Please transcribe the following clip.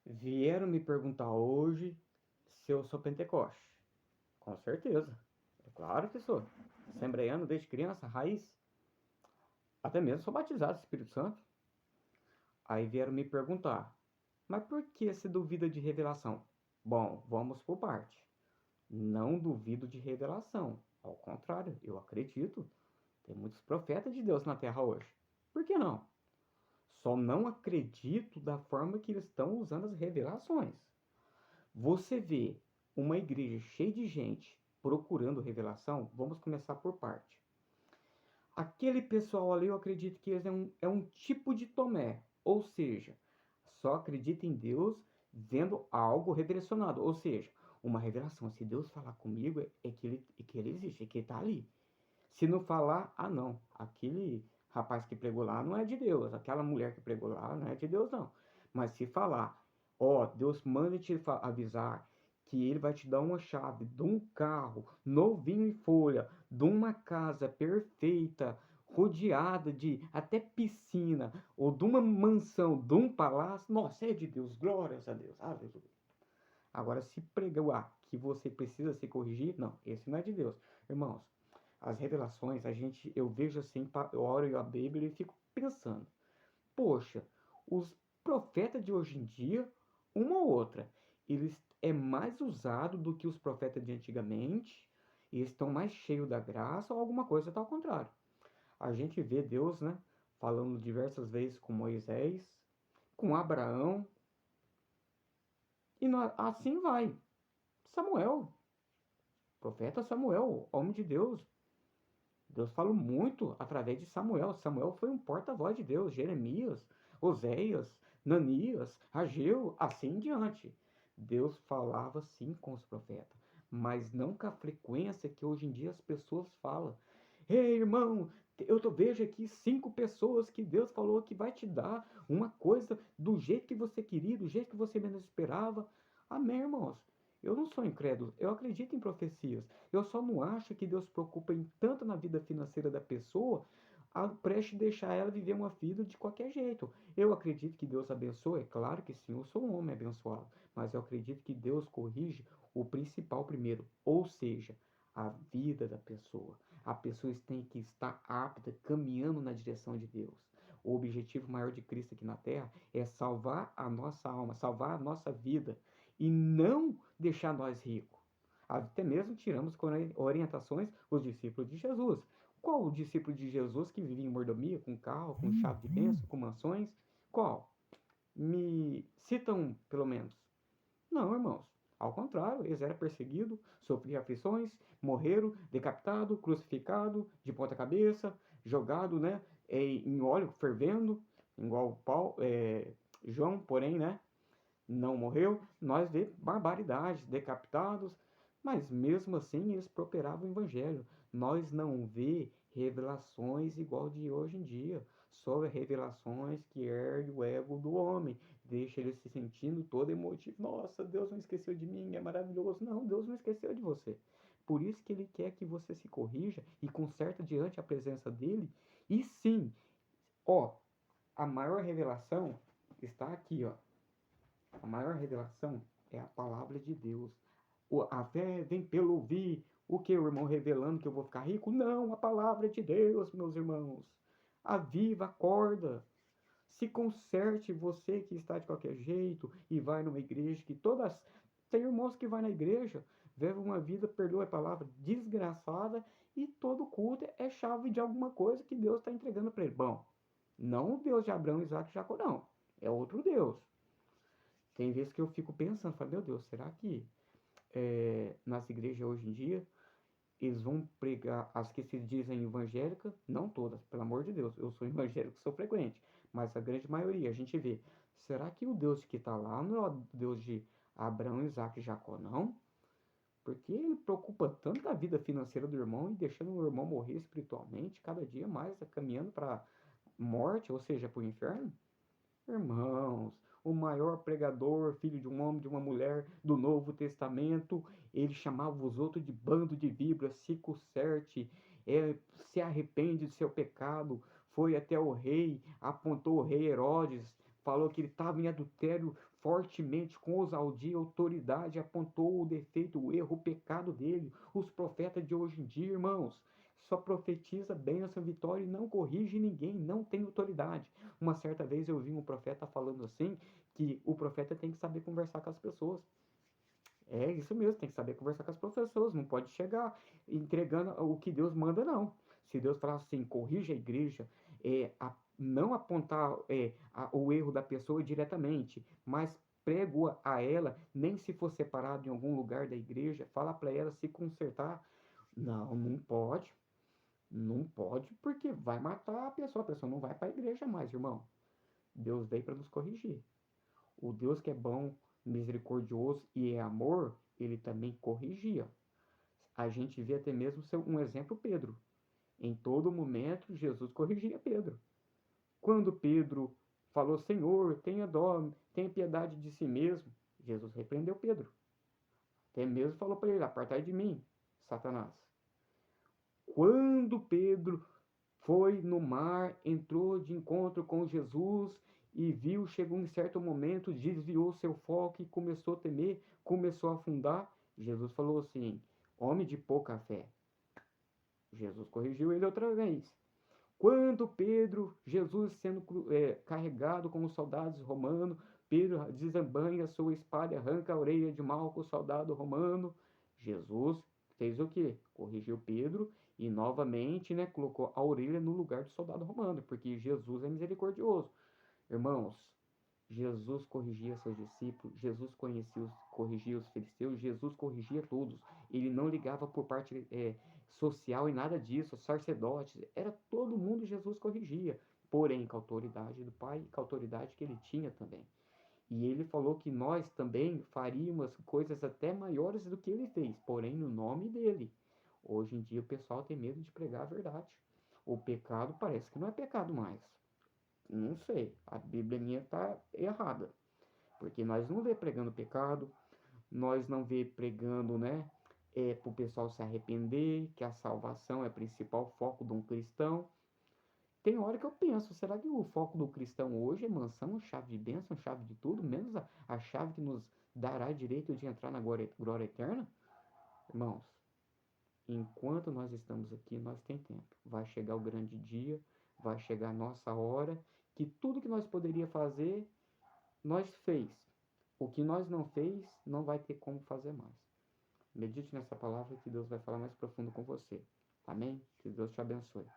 Vieram me perguntar hoje se eu sou pentecoste. Com certeza. É claro que sou. Assembleiano desde criança, raiz. Até mesmo sou batizado do Espírito Santo. Aí vieram me perguntar, mas por que se duvida de revelação? Bom, vamos por parte. Não duvido de revelação. Ao contrário, eu acredito. Tem muitos profetas de Deus na terra hoje. Por que não? Só não acredito da forma que eles estão usando as revelações. Você vê uma igreja cheia de gente procurando revelação, vamos começar por parte. Aquele pessoal ali, eu acredito que eles é um tipo de Tomé, ou seja, só acredita em Deus vendo algo revelacionado, ou seja, uma revelação. Se Deus falar comigo, é que ele existe, é que ele está ali. Se não falar, ah não, aquele rapaz que pregou lá não é de Deus, aquela mulher que pregou lá não é de Deus não. Mas se falar, ó, Deus manda te avisar que ele vai te dar uma chave de um carro novinho em folha, de uma casa perfeita, rodeada de até piscina, ou de uma mansão, de um palácio, nossa, é de Deus, glórias a Deus, aleluia. Agora, se pregar que você precisa se corrigir, não, esse não é de Deus. Irmãos, as revelações, eu vejo assim, eu oro a Bíblia e fico pensando, poxa, os profetas de hoje em dia, uma ou outra, eles é mais usado do que os profetas de antigamente, e estão mais cheios da graça ou alguma coisa tá ao contrário. A gente vê Deus, né, falando diversas vezes com Moisés, com Abraão, e assim vai. Samuel, profeta Samuel, homem de Deus. Deus falou muito através de Samuel. Samuel foi um porta-voz de Deus. Jeremias, Oséias, Nanias, Ageu, assim em diante. Deus falava sim com os profetas, mas não com a frequência que hoje em dia as pessoas falam. Ei, irmão, vejo aqui 5 pessoas que Deus falou que vai te dar uma coisa do jeito que você queria, do jeito que você menos esperava. Amém, irmãos? Eu não sou incrédulo, eu acredito em profecias. Eu só não acho que Deus se preocupa em tanto na vida financeira da pessoa, a preste deixar ela viver uma vida de qualquer jeito. Eu acredito que Deus abençoa, é claro que sim, eu sou um homem abençoado, mas eu acredito que Deus corrige o principal primeiro, ou seja, a vida da pessoa. A pessoa tem que estar apta, caminhando na direção de Deus. O objetivo maior de Cristo aqui na Terra é salvar a nossa alma, salvar a nossa vida e não deixar nós ricos. Até mesmo tiramos com orientações os discípulos de Jesus. Qual o discípulo de Jesus que vivia em mordomia, com carro, com chave de bênção, com mansões? Qual? Me citam, pelo menos. Não, irmãos. Ao contrário, eles eram perseguidos, sofriam aflições, morreram, decapitado, crucificado, de ponta cabeça, jogado, né, em óleo fervendo, igual João, porém, né, não morreu. Nós vê barbaridades, decapitados, mas mesmo assim eles procuravam o evangelho. Nós não vê revelações igual de hoje em dia, só revelações que ergue o ego do homem, deixa ele se sentindo todo emotivo. Nossa, Deus não esqueceu de mim, é maravilhoso. Não, Deus não esqueceu de você. Por isso que ele quer que você se corrija e conserte diante a presença dele. E sim, ó, a maior revelação está aqui, ó. A maior revelação é a palavra de Deus. A fé vem pelo ouvir. O que, o irmão, revelando que eu vou ficar rico? Não, a palavra de Deus, meus irmãos. Aviva, acorda. Se conserte, você que está de qualquer jeito e vai numa igreja que todas. Tem irmãos que vai na igreja, vive uma vida, perdoa a palavra, desgraçada, e todo culto é chave de alguma coisa que Deus está entregando para ele. Bom, não o Deus de Abraão, Isaac e Jacó, não. É outro Deus. Tem vezes que eu fico pensando, falo, meu Deus, será que nas igrejas hoje em dia eles vão pregar as que se dizem evangélicas? Não todas, pelo amor de Deus, eu sou evangélico, sou frequente, mas a grande maioria a gente vê. Será que o Deus que está lá não é o Deus de Abraão, Isaac e Jacó, não? Porque ele preocupa tanto da vida financeira do irmão e deixando o irmão morrer espiritualmente, cada dia mais caminhando para morte, ou seja, para o inferno. Irmãos, o maior pregador, filho de um homem, de uma mulher do Novo Testamento, ele chamava os outros de bando de víboras, se conserte, se arrepende do seu pecado, foi até o rei, apontou o rei Herodes, falou que ele estava em adultério, fortemente, com ousadia e autoridade, apontou o defeito, o erro, o pecado dele. Os profetas de hoje em dia, irmãos, só profetiza bênção, vitória e não corrige ninguém, não tem autoridade. Uma certa vez eu vi um profeta falando assim, que o profeta tem que saber conversar com as pessoas. É isso mesmo, tem que saber conversar com as pessoas, não pode chegar entregando o que Deus manda, não. Se Deus falar assim, corrija a igreja, não apontar o erro da pessoa diretamente, mas prego a ela, nem se for separado em algum lugar da igreja, fala para ela se consertar. Não, não pode, não pode, porque vai matar a pessoa não vai para a igreja mais, irmão. Deus veio para nos corrigir. O Deus que é bom, misericordioso e é amor, ele também corrigia. A gente vê até mesmo um exemplo, Pedro. Em todo momento, Jesus corrigia Pedro. Quando Pedro falou, Senhor, tenha dó, tenha piedade de si mesmo, Jesus repreendeu Pedro. Até mesmo falou para ele, apartai de mim, Satanás. Quando Pedro foi no mar, entrou de encontro com Jesus e viu, chegou em certo momento, desviou seu foco e começou a temer, começou a afundar. Jesus falou assim, homem de pouca fé. Jesus corrigiu ele outra vez. Quando Pedro, Jesus sendo carregado com os soldados romanos, Pedro desembanha sua espada, arranca a orelha de Malco, o soldado romano. Jesus fez o quê? Corrigiu Pedro e novamente, né, colocou a orelha no lugar do soldado romano, porque Jesus é misericordioso. Irmãos, Jesus corrigia seus discípulos, Jesus corrigia os filisteus, Jesus corrigia todos. Ele não ligava por parte social e nada disso, sacerdotes, era todo mundo Jesus corrigia, porém com a autoridade do Pai e com a autoridade que ele tinha também. E ele falou que nós também faríamos coisas até maiores do que ele fez, porém no nome dele. Hoje em dia o pessoal tem medo de pregar a verdade. O pecado parece que não é pecado mais. Não sei, a Bíblia minha está errada. Porque nós não vê pregando pecado, nós não vê pregando, né, para o pessoal se arrepender, que a salvação é o principal foco de um cristão. Tem hora que eu penso, será que o foco do cristão hoje é mansão, chave de bênção, chave de tudo, menos a chave que nos dará direito de entrar na glória eterna? Irmãos, enquanto nós estamos aqui, nós tem tempo. Vai chegar o grande dia, vai chegar a nossa hora, que tudo que nós poderia fazer, nós fez. O que nós não fez, não vai ter como fazer mais. Medite nessa palavra que Deus vai falar mais profundo com você. Amém? Que Deus te abençoe.